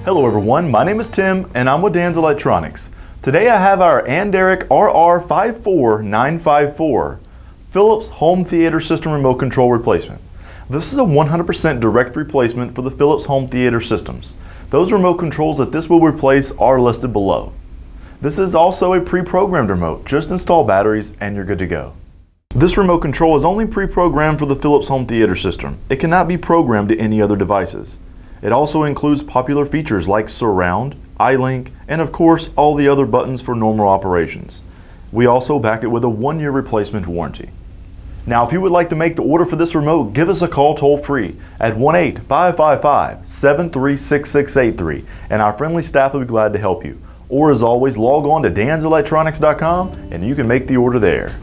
Hello everyone, my name is Tim and I'm with Dan's Electronics. Today I have our Anderic RR54954 Philips home theater system remote control replacement. This is a 100% direct replacement for the Philips home theater systems. Those remote controls that this will replace are listed below. This is also a pre-programmed remote. Just install batteries and you're good to go. This remote control is only pre-programmed for the Philips home theater system. It cannot be programmed to any other devices. It also includes popular features like surround, iLink, and of course all the other buttons for normal operations. We also back it with a 1-year replacement warranty. Now if you would like to make the order for this remote, give us a call toll free at 1-855-553-6683 and our friendly staff will be glad to help you. Or as always, log on to danselectronics.com and you can make the order there.